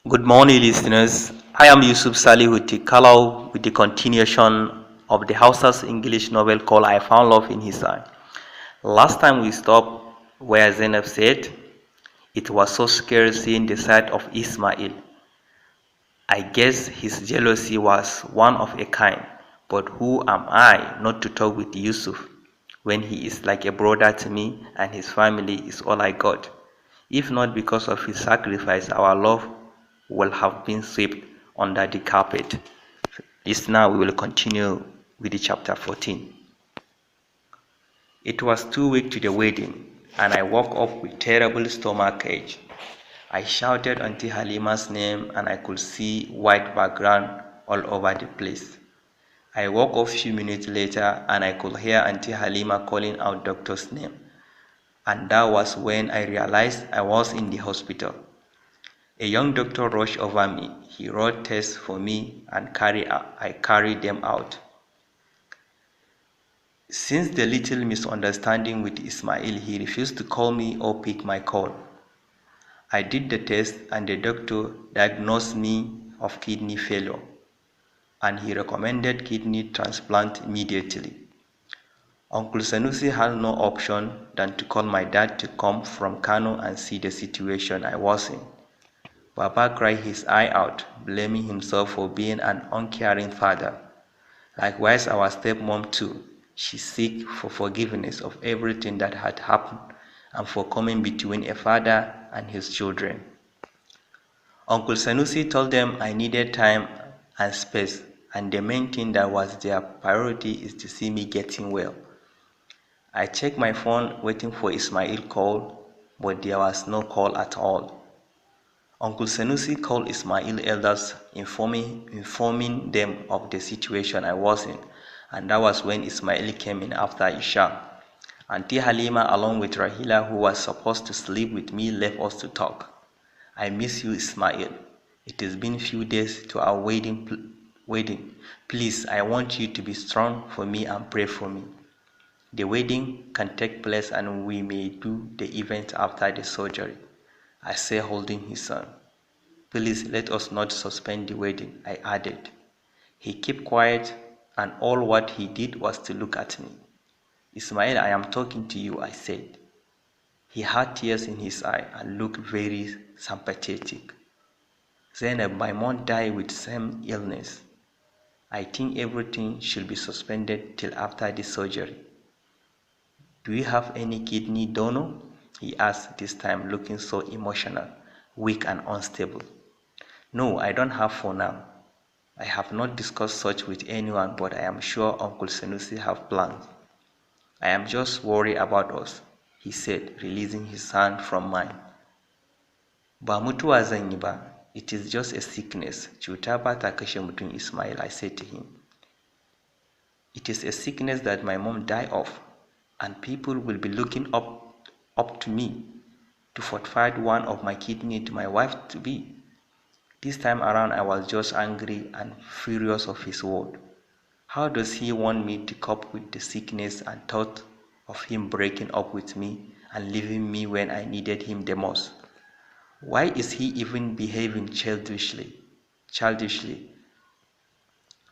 Good morning, listeners. I am Yusuf Salihuti Kalau with the continuation of the Hausa's English novel called I Found Love in His Eye. Last time we stopped where Zainab said, "It was so scary seeing the sight of Ismail. I guess his jealousy was one of a kind, but who am I not to talk with Yusuf when he is like a brother to me and his family is all I got? If not because of his sacrifice, our love will have been swept under the carpet." Now we will continue with the chapter 14. It was 2 weeks to the wedding, and I woke up with terrible stomach ache. I shouted Auntie Halima's name and I could see white background all over the place. I woke up a few minutes later and I could hear Auntie Halima calling out doctor's name. And that was when I realized I was in the hospital. A young doctor rushed over me. He wrote tests for me and I carried them out. Since the little misunderstanding with Ismail, he refused to call me or pick my call. I did the test and the doctor diagnosed me of kidney failure and he recommended kidney transplant immediately. Uncle Sanusi had no option than to call my dad to come from Kano and see the situation I was in. Baba cried his eye out, blaming himself for being an uncaring father. Likewise, our stepmom too. She seek for forgiveness of everything that had happened and for coming between a father and his children. Uncle Sanusi told them I needed time and space, and the main thing that was their priority is to see me getting well. I checked my phone waiting for Ismail's call, but there was no call at all. Uncle Sanusi called Ismail's elders, informing them of the situation I was in, and that was when Ismail came in after Isha. Auntie Halima, along with Rahila, who was supposed to sleep with me, left us to talk. "I miss you, Ismail. It has been few days to our wedding. Please, I want you to be strong for me and pray for me. The wedding can take place and we may do the event after the surgery," I said, holding his son. "Please let us not suspend the wedding," I added. He kept quiet and all what he did was to look at me. "Ismail, I am talking to you," I said. He had tears in his eyes and looked very sympathetic. "Zainab, my mom died with same illness. I think everything should be suspended till after the surgery." "Do you have any kidney donor?" he asked, this time looking so emotional, weak and unstable. "No, I don't have for now. I have not discussed such with anyone, but I am sure Uncle Sanusi have plans. I am just worried about us," he said, releasing his hand from mine. "Ba mutuwa zan yi ba. It is just a sickness. Cuta ba ta kashe mutum, Ismail," I said to him. "It is a sickness that my mom died of, and people will be looking up to me to fortify one of my kidney to my wife-to-be." This time around I was just angry and furious of his word. How does he want me to cope with the sickness and thought of him breaking up with me and leaving me when I needed him the most? Why is he even behaving childishly?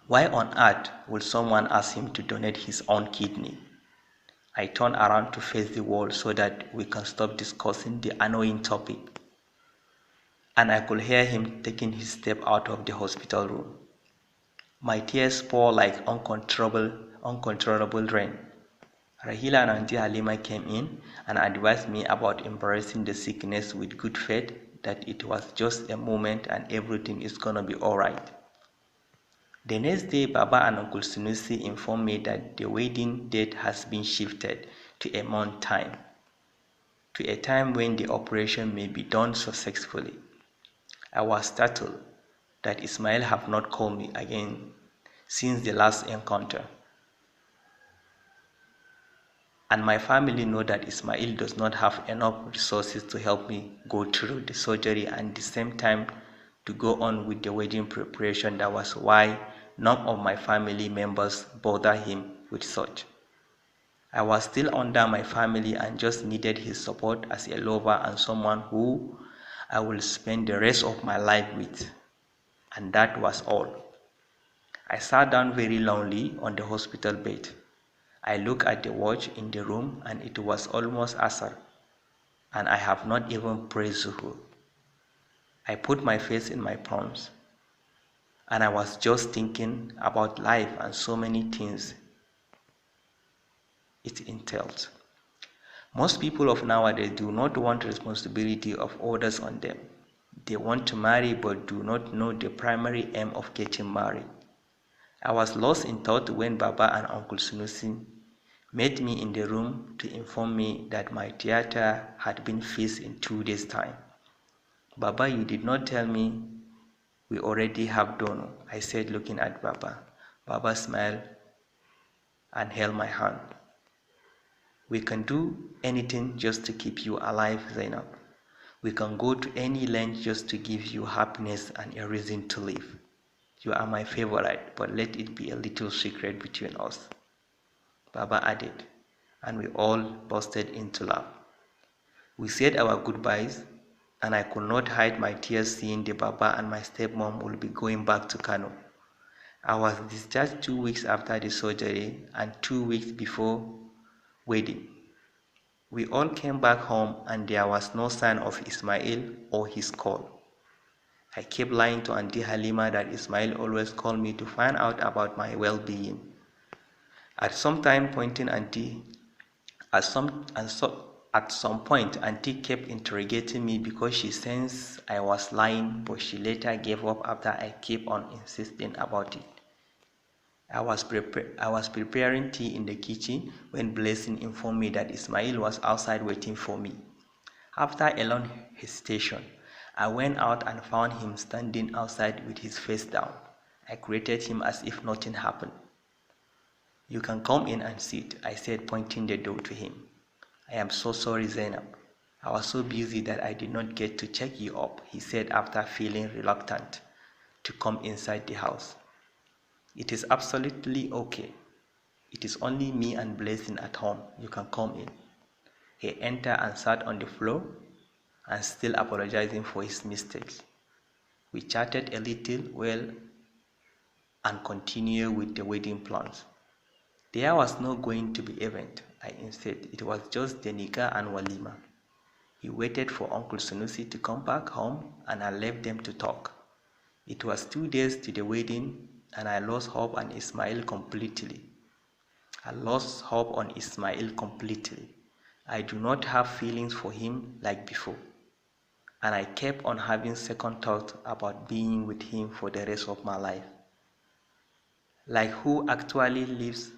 Why on earth would someone ask him to donate his own kidney? I turned around to face the wall so that we can stop discussing the annoying topic, and I could hear him taking his step out of the hospital room. My tears poured like uncontrollable rain. Rahila and Auntie Halima came in and advised me about embracing the sickness with good faith, that it was just a moment and everything is gonna be alright. The next day, Baba and Uncle Sunusi informed me that the wedding date has been shifted to a month time, to a time when the operation may be done successfully. I was startled that Ismail have not called me again since the last encounter. And my family know that Ismail does not have enough resources to help me go through the surgery and at the same time to go on with the wedding preparation. That was why none of my family members bother him with such. I was still under my family and just needed his support as a lover and someone who I will spend the rest of my life with. And that was all. I sat down very lonely on the hospital bed. I looked at the watch in the room and it was almost Asr, and I have not even prayed Zuhur. I put my face in my palms and I was just thinking about life and so many things it entails. Most people of nowadays do not want responsibility of others on them. They want to marry but do not know the primary aim of getting married. I was lost in thought when Baba and Uncle Sunusi met me in the room to inform me that my theater had been fixed in 2 days' time. Baba, you did not tell me we already have Dono, I said looking at Baba. Baba smiled and held my hand. We can do anything just to keep you alive, Zainab. We can go to any length just to give you happiness and a reason to live. You are my favorite, but let it be a little secret between us, Baba added, and we all busted into laugh. We said our goodbyes, and I could not hide my tears seeing the Baba and my stepmom will be going back to Kano. I was discharged 2 weeks after the surgery and 2 weeks before wedding. We all came back home and there was no sign of Ismail or his call. I kept lying to Auntie Halima that Ismail always called me to find out about my well-being. At some point, Auntie kept interrogating me because she sensed I was lying, but she later gave up after I kept on insisting about it. I was preparing tea in the kitchen when Blessing informed me that Ismail was outside waiting for me. After a long hesitation, I went out and found him standing outside with his face down. I greeted him as if nothing happened. You can come in and sit, I said, pointing the door to him. I am so sorry, Zainab. I was so busy that I did not get to check you up, he said after feeling reluctant to come inside the house. It is absolutely okay. It is only me and Blessing at home. You can come in. He entered and sat on the floor and still apologizing for his mistakes. We chatted a little and continued with the wedding plans. There was no going to be event, I insisted. It was just the nikah and walima. He waited for Uncle Sunusi to come back home and I left them to talk. It was 2 days to the wedding and I lost hope on Ismail completely. I do not have feelings for him like before. And I kept on having second thoughts about being with him for the rest of my life. Like who actually leaves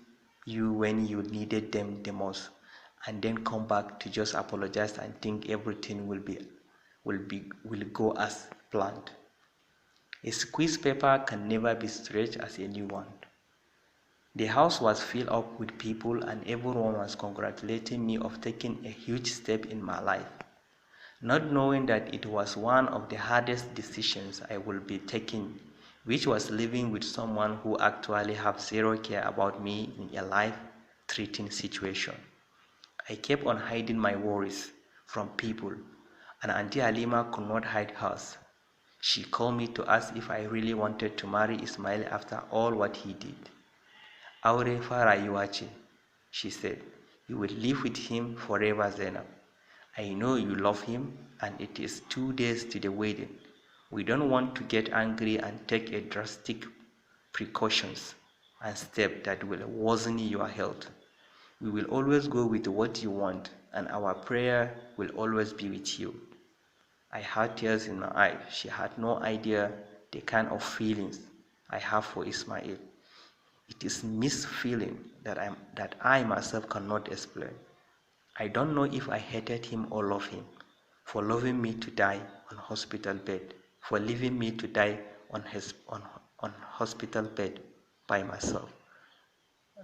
you when you needed them the most and then come back to just apologize and think everything will go as planned. A squeezed paper can never be stretched as a new one. The house was filled up with people and everyone was congratulating me of taking a huge step in my life, not knowing that it was one of the hardest decisions I would be taking, which was living with someone who actually had zero care about me in a life-threatening situation. I kept on hiding my worries from people, and Auntie Halima could not hide hers. She called me to ask if I really wanted to marry Ismail after all what he did. Aure fa rayuwa ce, she said. You will live with him forever, Zainab. I know you love him and it is 2 days to the wedding. We don't want to get angry and take a drastic precautions and step that will worsen your health. We will always go with what you want and our prayer will always be with you. I had tears in my eyes. She had no idea the kind of feelings I have for Ismail. It is mixed feeling that I myself cannot explain. I don't know if I hated him or loved him for loving me to die on hospital bed, for leaving me to die on hospital bed by myself.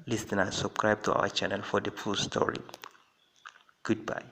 Listen and subscribe to our channel for the full story. Goodbye.